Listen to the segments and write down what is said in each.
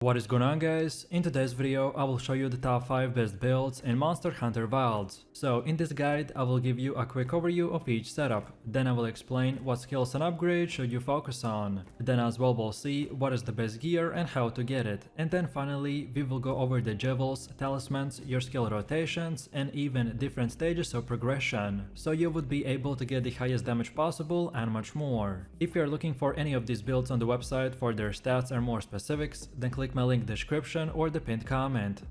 What is going on, guys? In today's video I will show you the top 5 best builds in Monster Hunter Wilds. So in this guide I will give you a quick overview of each setup, then I will explain what skills and upgrades should you focus on. Then as well we'll see what is the best gear and how to get it. And then finally we will go over the jewels, talismans, your skill rotations and even different stages of progression, so you would be able to get the highest damage possible and much more. If you are looking for any of these builds on the website for their stats and more specifics, then click my link description or the pinned comment.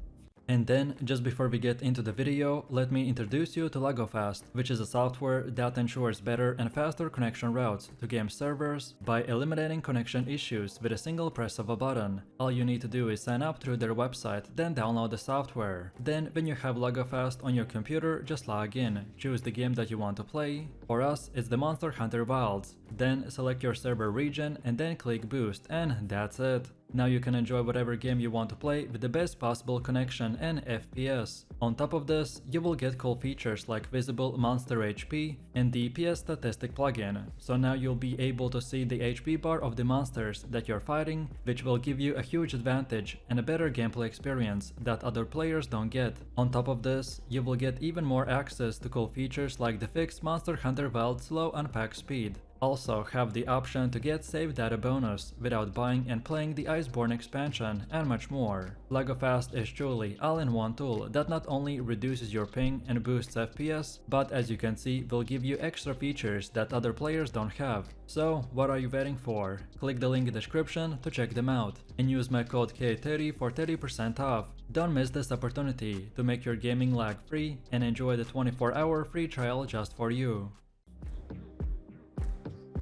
And then, just before we get into the video, let me introduce you to LagoFast, which is a software that ensures better and faster connection routes to game servers by eliminating connection issues with a single press of a button. All you need to do is sign up through their website, then download the software. Then, when you have LagoFast on your computer, just log in, choose the game that you want to play. For us, it's the Monster Hunter Wilds. Then select your server region and then click boost, and that's it. Now you can enjoy whatever game you want to play with the best possible connection and FPS. On top of this, you will get cool features like visible monster HP and the PS statistic plugin. So now you'll be able to see the HP bar of the monsters that you're fighting, which will give you a huge advantage and a better gameplay experience that other players don't get. On top of this, you will get even more access to cool features like the fixed Monster Hunter Wild slow unpack speed. Also have the option to get save data bonus without buying and playing the Iceborne expansion and much more. LagoFast is truly all-in-one tool that not only reduces your ping and boosts FPS, but as you can see will give you extra features that other players don't have. So what are you waiting for? Click the link in the description to check them out and use my code K30 for 30% off. Don't miss this opportunity to make your gaming lag free and enjoy the 24-hour free trial just for you.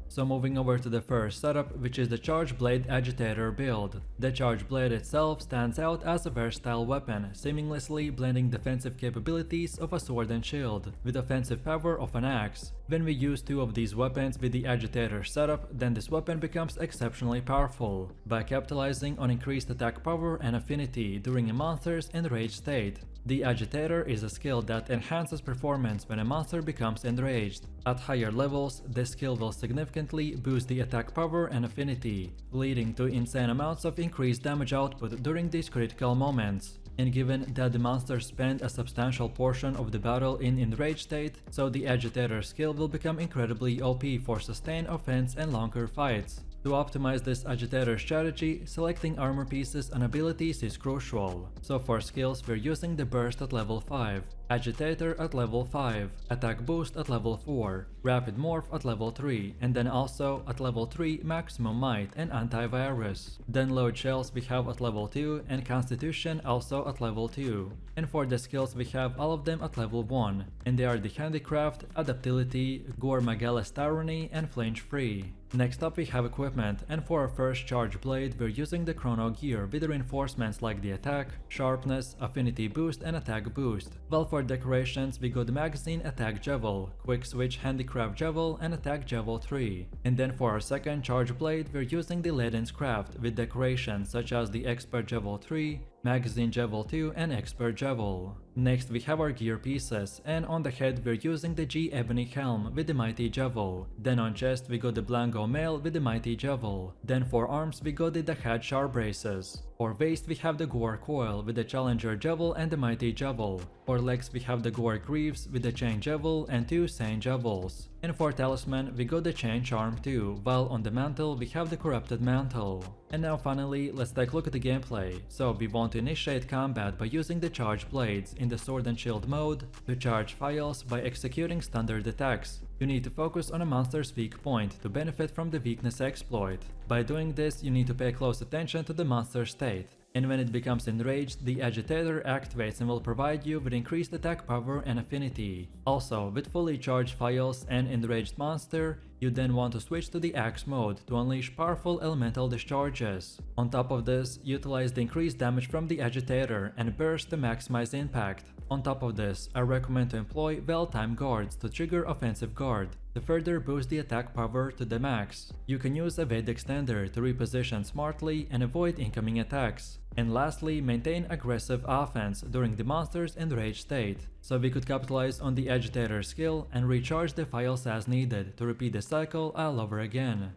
So moving over to the first setup, which is the Charge Blade Agitator build. The Charge Blade itself stands out as a versatile weapon, seamlessly blending defensive capabilities of a sword and shield with offensive power of an axe. When we use two of these weapons with the Agitator setup, then this weapon becomes exceptionally powerful by capitalizing on increased attack power and affinity during a monster's enraged state. The Agitator is a skill that enhances performance when a monster becomes enraged. At higher levels, this skill will significantly boost the attack power and affinity, leading to insane amounts of increased damage output during these critical moments. And given that the monsters spend a substantial portion of the battle in enraged state, so the Agitator skill will become incredibly OP for sustained offense and longer fights. To optimize this Agitator strategy, selecting armor pieces and abilities is crucial. So for skills we're using the Burst at level 5, Agitator at level 5, Attack Boost at level 4, Rapid Morph at level 3, and then also at level 3 Maximum Might and Antivirus. Then Load Shells we have at level 2 and Constitution also at level 2. And for the skills we have all of them at level 1, and they are the Handicraft, Adaptability, Gore Magalis Tyranny and Flinch Free. Next up we have equipment, and for our first Charge Blade we're using the Chrono gear with the reinforcements like the attack, sharpness, affinity boost and attack boost. While for decorations we got the Magazine Attack Javel, Quick Switch Handicraft Javel and Attack Javel 3. And then for our second Charge Blade we're using the Layden's Craft with decorations such as the Expert Javel 3, Magazine Javel 2 and Expert Javel. Next we have our gear pieces, and on the head we're using the G Ebony Helm with the Mighty Javel. Then on chest we got the Blanco Mail with the Mighty Javel. Then for arms we got the Dahad Sharp Braces. For waist we have the Gore Coil with the Challenger Javel and the Mighty Javel. For legs we have the Gore Greaves with the Chain Javel and two Saint Javels. And for talisman we got the Chain Charm too, while on the mantle we have the Corrupted Mantle. And now finally let's take a look at the gameplay. So we want to initiate combat by using the Charge Blades in the Sword and Shield mode, to charge files by executing standard attacks. You need to focus on a monster's weak point to benefit from the weakness exploit. By doing this you need to pay close attention to the monster's state. And when it becomes enraged, the Agitator activates and will provide you with increased attack power and affinity. Also, with fully charged files and enraged monster, you then want to switch to the Axe mode to unleash powerful elemental discharges. On top of this, utilize the increased damage from the Agitator and burst to maximize impact. On top of this, I recommend to employ well-timed guards to trigger offensive guard to further boost the attack power to the max. You can use Evade Extender to reposition smartly and avoid incoming attacks. And lastly, maintain aggressive offense during the monster's enraged state, so we could capitalize on the Agitator skill and recharge the files as needed to repeat the cycle all over again.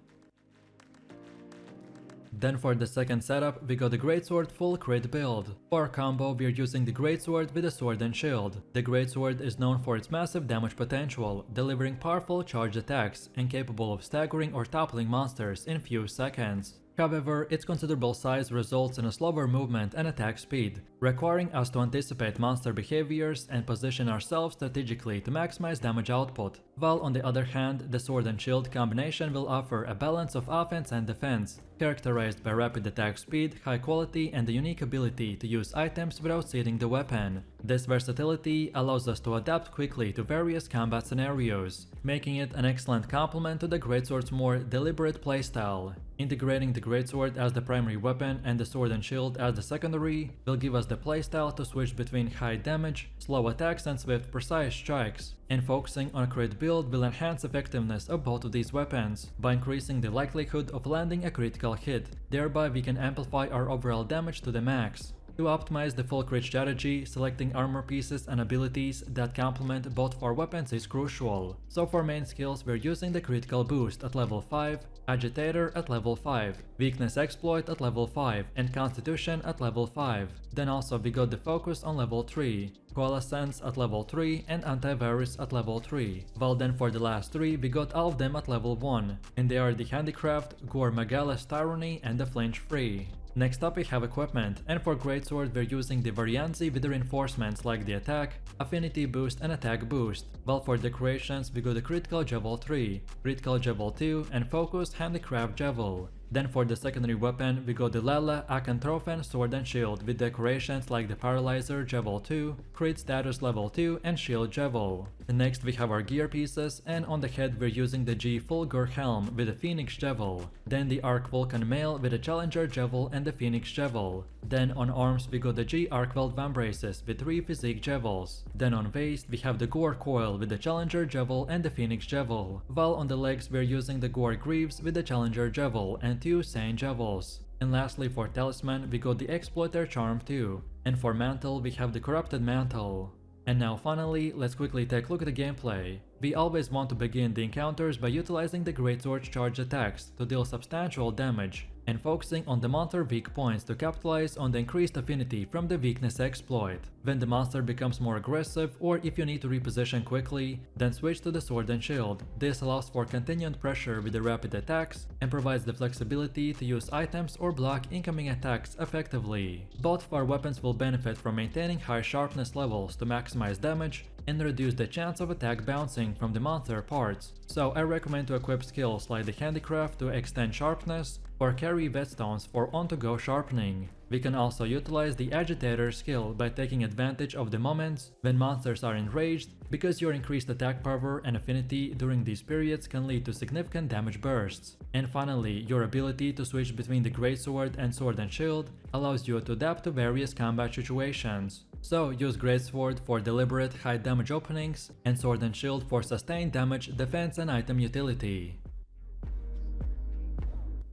Then for the second setup, we got the Greatsword full crit build. For our combo, we are using the Greatsword with a sword and shield. The Greatsword is known for its massive damage potential, delivering powerful charged attacks and capable of staggering or toppling monsters in few seconds. However, its considerable size results in a slower movement and attack speed, requiring us to anticipate monster behaviors and position ourselves strategically to maximize damage output, while on the other hand, the sword and shield combination will offer a balance of offense and defense, characterized by rapid attack speed, high quality, and the unique ability to use items without seating the weapon. This versatility allows us to adapt quickly to various combat scenarios, making it an excellent complement to the Greatsword's more deliberate playstyle. Integrating the Greatsword as the primary weapon and the sword and shield as the secondary will give us the playstyle to switch between high damage, slow attacks and swift precise strikes, and focusing on a crit build will enhance effectiveness of both of these weapons by increasing the likelihood of landing a critical hit. Thereby we can amplify our overall damage to the max. To optimize the full crit strategy, selecting armor pieces and abilities that complement both of our weapons is crucial. So for main skills we're using the critical boost at level 5, agitator at level 5, weakness exploit at level 5, and constitution at level 5. Then also we got the focus on level 3, coalescence at level 3, and antivirus at level 3. While then for the last 3 we got all of them at level 1, and they are the handicraft, gore Magallus tyranny, and the flinch free. Next up we have equipment, and for Greatsword we're using the Varianzi with the reinforcements like the attack, affinity boost and attack boost, while for decorations we got the critical javel 3, critical javel 2 and focused handicraft javel. Then for the secondary weapon we got the Lala Acantrophen sword and shield with decorations like the paralyzer javel 2, crit status level 2 and shield javel. Next we have our gear pieces, and on the head we're using the G Fulgur helm with the phoenix javel, then the Arc Vulcan mail with the challenger javel and the phoenix javel. Then on arms we got the G Arcveld vambraces with 3 physique javels. Then on waist we have the Gore coil with the challenger javel and the phoenix javel, while on the legs we're using the Gore greaves with the challenger javel and 2 Sane javels. And lastly for talisman we got the exploiter charm 2, and for mantle we have the corrupted mantle. And now finally, let's quickly take a look at the gameplay. We always want to begin the encounters by utilizing the Greatsword's charge attacks to deal substantial damage, and focusing on the monster weak points to capitalize on the increased affinity from the weakness exploit. When the monster becomes more aggressive, or if you need to reposition quickly, then switch to the sword and shield. This allows for continued pressure with the rapid attacks and provides the flexibility to use items or block incoming attacks effectively. Both of our weapons will benefit from maintaining high sharpness levels to maximize damage and reduce the chance of attack bouncing from the monster parts. So I recommend to equip skills like the handicraft to extend sharpness, or carry whetstones for on-to-go sharpening. We can also utilize the agitator skill by taking advantage of the moments when monsters are enraged, because your increased attack power and affinity during these periods can lead to significant damage bursts. And finally, your ability to switch between the Greatsword and sword and shield allows you to adapt to various combat situations. So use Greatsword for deliberate high damage openings and sword and shield for sustained damage, defense and item utility.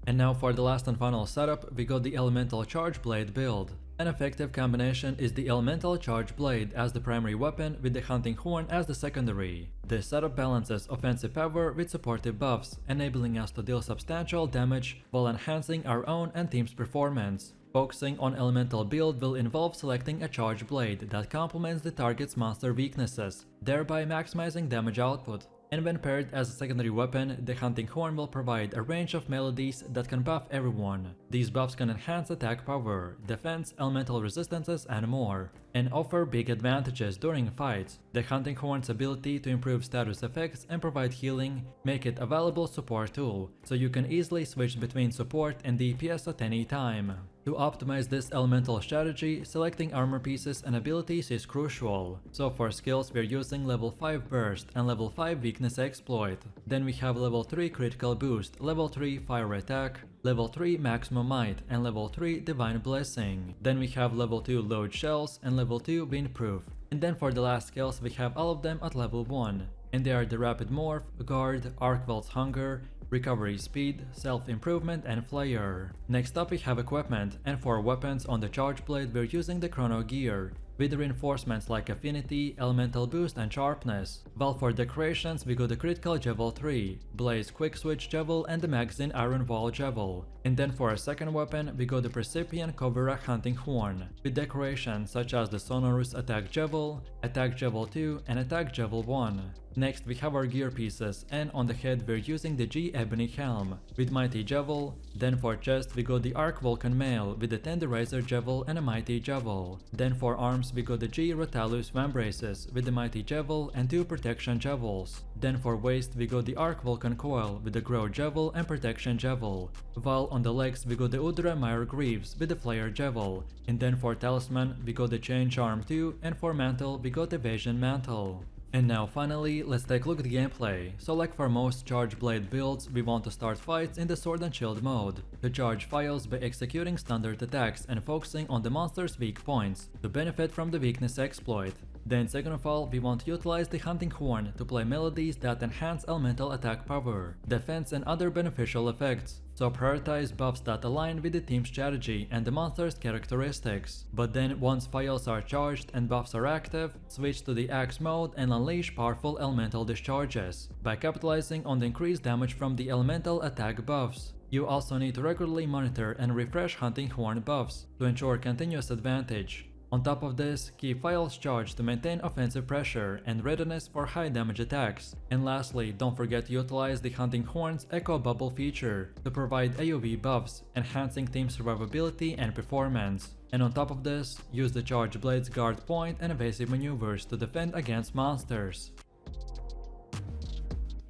And now for the last and final setup, we got the Elemental Charge Blade build. An effective combination is the Elemental Charge Blade as the primary weapon with the Hunting Horn as the secondary. This setup balances offensive power with supportive buffs, enabling us to deal substantial damage while enhancing our own and team's performance. Focusing on elemental build will involve selecting a charge blade that complements the target's monster weaknesses, thereby maximizing damage output. And when paired as a secondary weapon, the Hunting Horn will provide a range of melodies that can buff everyone. These buffs can enhance attack power, defense, elemental resistances, and more, and offer big advantages during fights. The Hunting Horn's ability to improve status effects and provide healing make it a valuable support tool, so you can easily switch between support and DPS at any time. To optimize this elemental strategy, selecting armor pieces and abilities is crucial. So for skills we're using level 5 burst and level 5 weakness exploit. Then we have level 3 critical boost, level 3 fire attack, level 3 maximum might, and level 3 divine blessing. Then we have level 2 load shells and level 2 windproof. And then for the last skills we have all of them at level 1. And they are the rapid morph, guard, Arcveld's hunger, recovery speed, self-improvement, and flare. Next up we have equipment, and for weapons on the charge blade we're using the chrono gear. with reinforcements like affinity, elemental boost and sharpness. While for decorations we got the critical Javel 3, Blaze quick switch Javel and the magazine iron wall Javel. And then for a second weapon we got the Persepian Kovera hunting horn, with decorations such as the sonorous attack Javel 2 and attack Javel 1. Next we have our gear pieces, and on the head we're using the G Ebony helm with Mighty Javel. Then for chest we got the Arc Vulcan mail with the Tenderizer Javel and a Mighty Javel. Then for arms we got the G Rotalus Vambraces with the Mighty Javel and 2 Protection Javels. Then for waist we got the Arc Vulcan coil with the Grow Javel and Protection Javel. While on the legs we got the Udra Mire Greaves with the Flare Javel. And then for talisman we got the Chain Charm 2, and for mantle we got Evasion Mantle. And now finally, let's take a look at the gameplay. So like for most charge blade builds, we want to start fights in the sword and shield mode, to charge files by executing standard attacks and focusing on the monster's weak points, to benefit from the weakness exploit. Then second of all, we want to utilize the hunting horn to play melodies that enhance elemental attack power, defense and other beneficial effects. So prioritize buffs that align with the team's strategy and the monster's characteristics. But then once files are charged and buffs are active, switch to the axe mode and unleash powerful elemental discharges, by capitalizing on the increased damage from the elemental attack buffs. You also need to regularly monitor and refresh hunting horn buffs to ensure continuous advantage. On top of this, keep files charged to maintain offensive pressure and readiness for high damage attacks. And lastly, don't forget to utilize the Hunting Horn's Echo Bubble feature to provide AoE buffs, enhancing team survivability and performance. And on top of this, use the Charge Blade's guard point and evasive maneuvers to defend against monsters.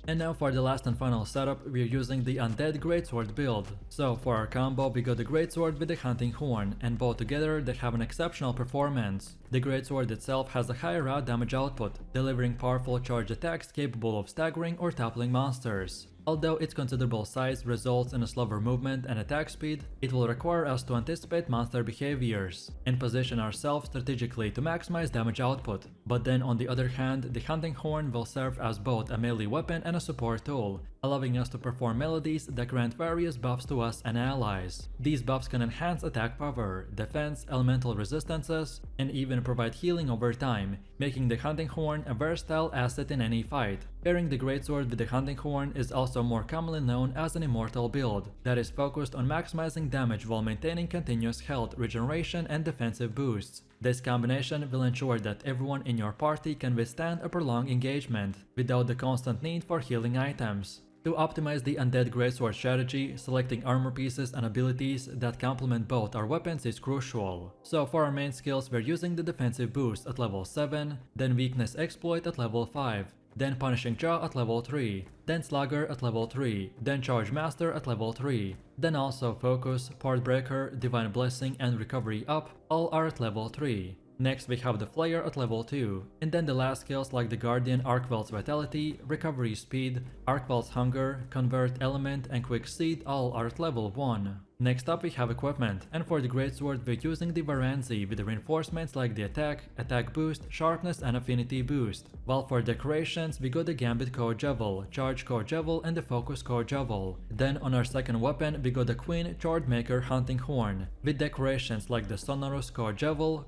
And now for the last and final setup, we are using the Undead Greatsword build. So for our combo we got the Greatsword with the Hunting Horn, and both together they have an exceptional performance. The Greatsword itself has a high raw damage output, delivering powerful charge attacks capable of staggering or toppling monsters. Although its considerable size results in a slower movement and attack speed, it will require us to anticipate monster behaviors and position ourselves strategically to maximize damage output. But then on the other hand, the Hunting Horn will serve as both a melee weapon and a support tool, allowing us to perform melodies that grant various buffs to us and allies. These buffs can enhance attack power, defense, elemental resistances, and even provide healing over time, making the Hunting Horn a versatile asset in any fight. Pairing the Greatsword with the Hunting Horn is also more commonly known as an immortal build that is focused on maximizing damage while maintaining continuous health, regeneration, and defensive boosts. This combination will ensure that everyone in your party can withstand a prolonged engagement without the constant need for healing items. To optimize the Undead Greatsword strategy, selecting armor pieces and abilities that complement both our weapons is crucial. So for our main skills we're using the defensive boost at level 7, then weakness exploit at level 5, then Punishing Jaw at level 3, then Slugger at level 3, then Charge Master at level 3, then also Focus, Part Breaker, Divine Blessing and Recovery Up, all are at level 3. Next we have the Flare at level 2, and then the last skills like the Guardian Arcvelt's Vitality, Recovery Speed, Arcvelt's Hunger, Convert Element and Quick Seed all are at level 1. Next up we have equipment, and for the Greatsword we're using the Varanzi with the reinforcements like the attack boost, sharpness and affinity boost. While for decorations we got the Gambit Core Javel, Charge Core Javel and the Focus Core Javel. Then on our second weapon we got the Queen Chargemaker Hunting Horn, with decorations like the Sonorous Core Javel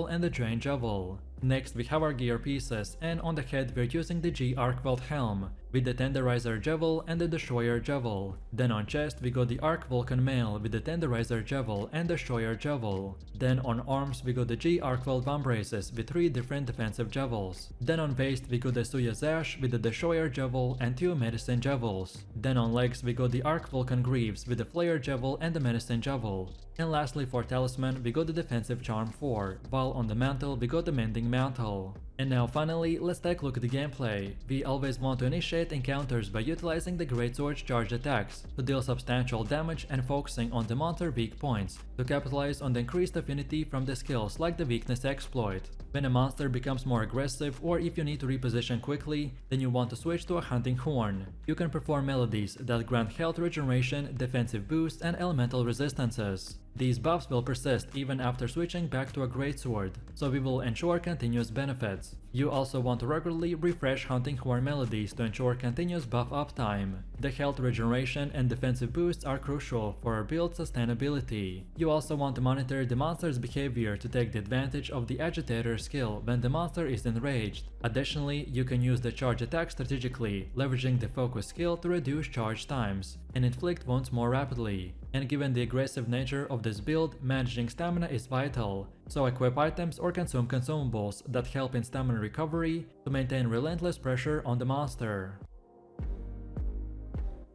and the Drain Javel. Next we have our gear pieces, and on the head we're using the G Arcvelt helm, with the Tenderizer Javel and the Destroyer Javel. Then on chest we got the Arc Vulcan mail with the Tenderizer Javel and Destroyer Javel. Then on arms we got the G Arcvelt Vambraces with 3 different defensive Javels. Then on waist we got the Suya Zash with the Destroyer Javel and 2 Medicine Javels. Then on legs we got the Arc Vulcan Greaves with the Flare Javel and the Medicine Javel. And lastly for talisman we got the Defensive Charm 4, while on the mantle we got the Mending Mantle. And now finally, let's take a look at the gameplay. We always want to initiate encounters by utilizing the Greatsword's charged attacks to deal substantial damage and focusing on the monster's weak points to capitalize on the increased affinity from the skills like the weakness exploit. When a monster becomes more aggressive, or if you need to reposition quickly, then you want to switch to a Hunting Horn. You can perform melodies that grant health regeneration, defensive boosts and elemental resistances. These buffs will persist even after switching back to a Greatsword, so we will ensure continuous benefit. sets. You also want to regularly refresh Hunting Horn melodies to ensure continuous buff uptime. The health regeneration and defensive boosts are crucial for our build sustainability. You also want to monitor the monster's behavior to take the advantage of the agitator skill when the monster is enraged. Additionally, you can use the charge attack strategically, leveraging the focus skill to reduce charge times and inflict wounds more rapidly. And given the aggressive nature of this build, managing stamina is vital, so equip items or consume consumables that help in stamina recovery to maintain relentless pressure on the monster.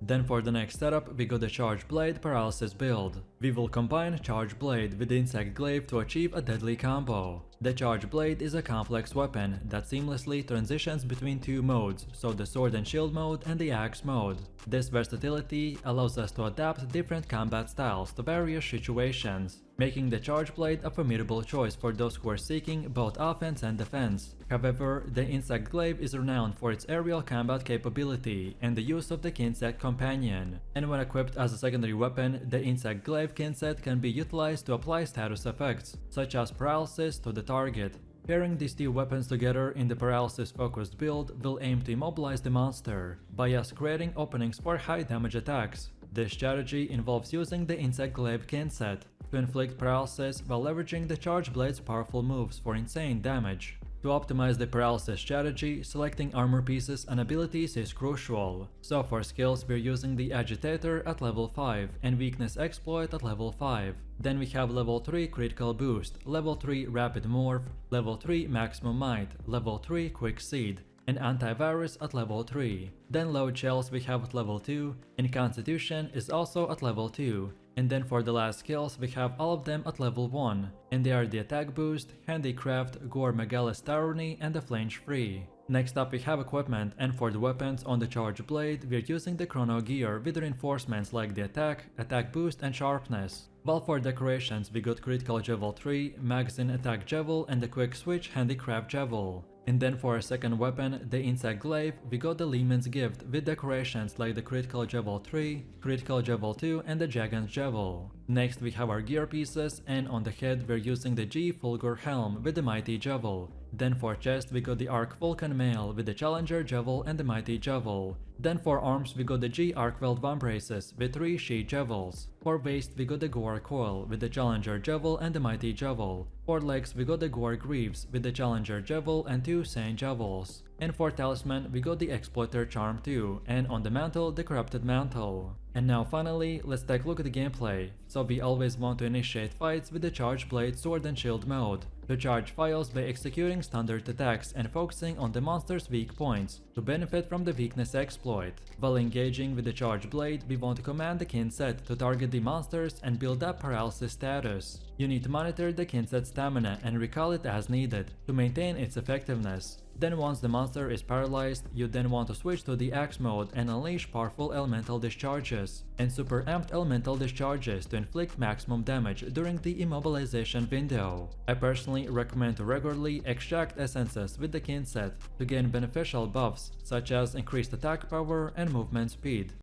Then for the next setup, we got the Charge Blade Paralysis build. We will combine Charge Blade with the Insect Glaive to achieve a deadly combo. The Charge Blade is a complex weapon that seamlessly transitions between two modes, so the Sword and Shield mode and the Axe mode. This versatility allows us to adapt different combat styles to various situations, making the Charge Blade a formidable choice for those who are seeking both offense and defense. However, the Insect Glaive is renowned for its aerial combat capability and the use of the Kinset companion, and when equipped as a secondary weapon, the Insect Glaive Kinset can be utilized to apply status effects, such as paralysis to the target. Pairing these two weapons together in the paralysis-focused build will aim to immobilize the monster, by us creating openings for high damage attacks. This strategy involves using the Insect Glaive Kinset to inflict paralysis while leveraging the Charge Blade's powerful moves for insane damage. To optimize the paralysis strategy, selecting armor pieces and abilities is crucial. So for skills, we're using the Agitator at level 5 and Weakness Exploit at level 5. Then we have level 3 Critical Boost, level 3 Rapid Morph, level 3 Maximum Might, level 3 Quick Seed, and Antivirus at level 3. Then Load Shells we have at level 2, and Constitution is also at level 2. And then for the last skills, we have all of them at level 1, and they are the Attack Boost, Handicraft, Gore Megalis Tyranny, and the Flinch Free. Next up we have equipment, and for the weapons on the Charge Blade, we're using the Chrono Gear with reinforcements like the Attack Boost, and Sharpness. While for decorations we got Critical Javel 3, Magazine Attack Javel, and the Quick Switch Handicraft Javel. And then for our second weapon, the Insect Glaive, we got the Lehman's Gift with decorations like the Critical Javel 3, Critical Javel 2, and the Jagan's Javel. Next we have our gear pieces, and on the head we're using the G Fulgur Helm with the Mighty Javel. Then for chest we got the Arc Vulcan Mail with the Challenger Javel and the Mighty Javel. Then for arms we got the G Arcveld Vambraces with 3 Sheath Javels. For waist we got the Gore Coil with the Challenger Javel and the Mighty Javel. For legs we got the Gore Greaves with the Challenger Javel and 2 Saint Javels. And for talisman we got the Exploiter Charm 2, and on the mantle the Corrupted Mantle. And now finally, let's take a look at the gameplay. So we always want to initiate fights with the Charge Blade Sword and Shield mode, to charge files by executing standard attacks and focusing on the monster's weak points, to benefit from the Weakness Exploit. While engaging with the Charge Blade, we want to command the Kinset to target the monsters and build up paralysis status. You need to monitor the Kinset's stamina and recall it as needed, to maintain its effectiveness. Then once the monster is paralyzed, you then want to switch to the Axe mode and unleash powerful elemental discharges and super amped elemental discharges to inflict maximum damage during the immobilization window. I personally recommend to regularly extract essences with the Kinset to gain beneficial buffs such as increased attack power and movement speed.